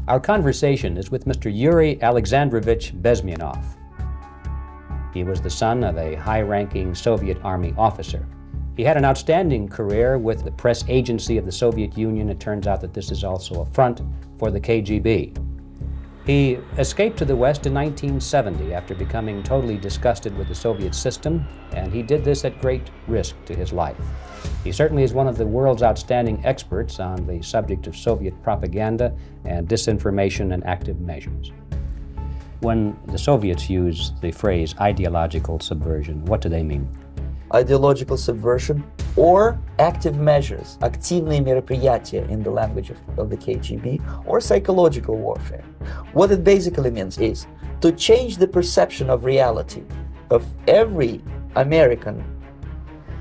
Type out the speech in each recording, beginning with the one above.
Our conversation is with Mr. Yuri Alexandrovich Bezmenov. He was the son of a high-ranking Soviet Army officer. He had an outstanding career with the press agency of the Soviet Union. It turns out that this is also a front for the KGB. He escaped to the West in 1970 after becoming totally disgusted with the Soviet system, and he did this at great risk to his life. He certainly is one of the world's outstanding experts on the subject of Soviet propaganda and disinformation and active measures. When the Soviets use the phrase ideological subversion, what do they mean? Ideological subversion or active measures, активные мероприятия in the language of the KGB, or psychological warfare. What it basically means is to change the perception of reality of every American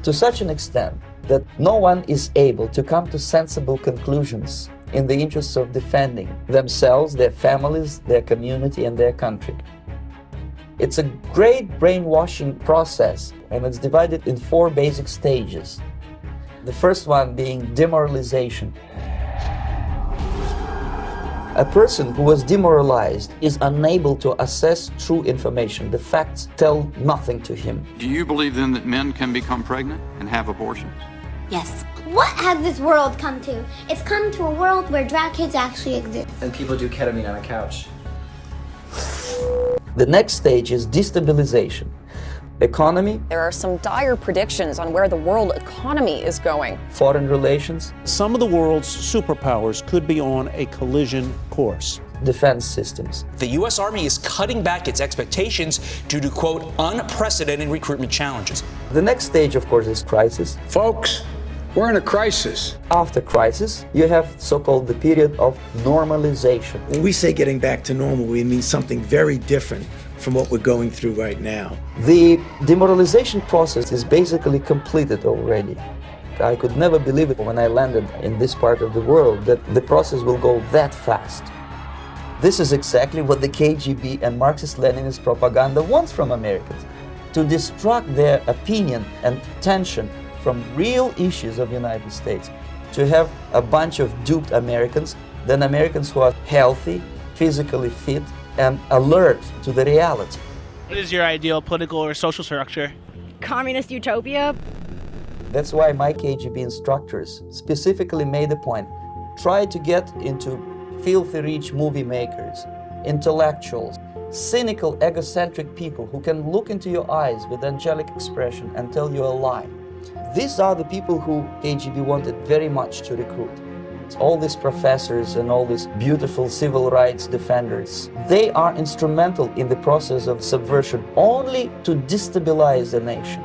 to such an extent that no one is able to come to sensible conclusions in the interests of defending themselves, their families, their community, and their country. It's a great brainwashing process, and it's divided in 4 basic stages. The first one being demoralization. A person who was demoralized is unable to assess true information. The facts tell nothing to him. Do you believe then that men can become pregnant and have abortions? Yes. What has this world come to? It's come to a world where drag kids actually exist. And people do ketamine on a couch. The next stage is destabilization. Economy. There are some dire predictions on where the world economy is going. Foreign relations. Some of the world's superpowers could be on a collision course. Defense systems. The U.S. Army is cutting back its expectations due to, quote, unprecedented recruitment challenges. The next stage, of course, is crisis. Folks, we're in a crisis. After crisis, you have so-called the period of normalization. When we say getting back to normal, we mean something very different from what we're going through right now. The demoralization process is basically completed already. I could never believe it when I landed in this part of the world that the process will go that fast. This is exactly what the KGB and Marxist-Leninist propaganda wants from Americans, to distract their opinion and attention from real issues of the United States, to have a bunch of duped Americans, then Americans who are healthy, physically fit, and alert to the reality. What is your ideal political or social structure? Communist utopia. That's why my KGB instructors specifically made a point. Try to get into filthy rich movie makers, intellectuals, cynical, egocentric people who can look into your eyes with angelic expression and tell you a lie. These are the people who KGB wanted very much to recruit. All these professors and all these beautiful civil rights defenders, they are instrumental in the process of subversion only to destabilize the nation.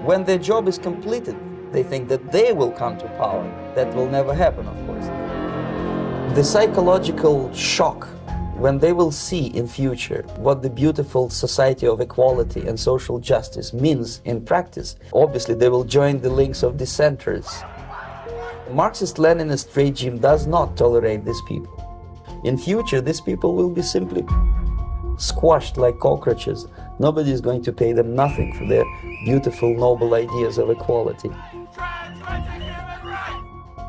When their job is completed, they think that they will come to power. That will never happen, of course. The psychological shock when they will see in future what the beautiful society of equality and social justice means in practice, obviously they will join the links of dissenters. Marxist-Leninist regime does not tolerate these people. In future, these people will be simply squashed like cockroaches. Nobody is going to pay them nothing for their beautiful, noble ideas of equality.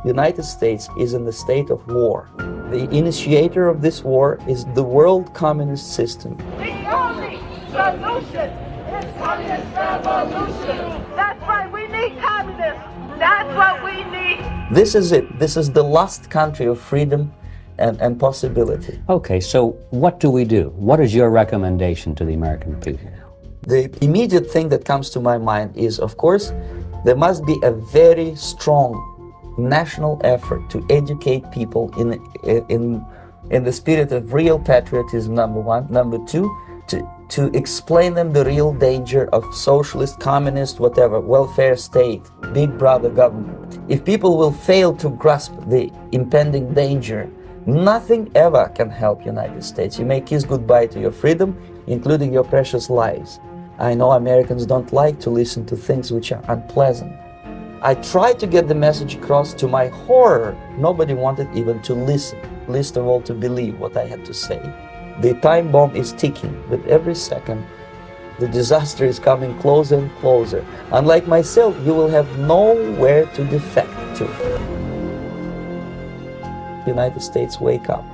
The United States is in the state of war. The initiator of this war is the world communist system. The only solution is communist revolution. That's why we need communists. That's what we need. This is it. This is the last country of freedom and possibility. Okay, so what do we do? What is your recommendation to the American people? The immediate thing that comes to my mind is, of course, there must be a very strong national effort to educate people in the spirit of real patriotism, number one. Number two, to explain them the real danger of socialist, communist, whatever, welfare state, big brother government. If people will fail to grasp the impending danger, nothing ever can help United States. You may kiss goodbye to your freedom, including your precious lives. I know Americans don't like to listen to things which are unpleasant. I tried to get the message across. To my horror, nobody wanted even to listen, least of all to believe what I had to say. The time bomb is ticking. With every second, the disaster is coming closer and closer. Unlike myself, you will have nowhere to defect to. United States, wake up.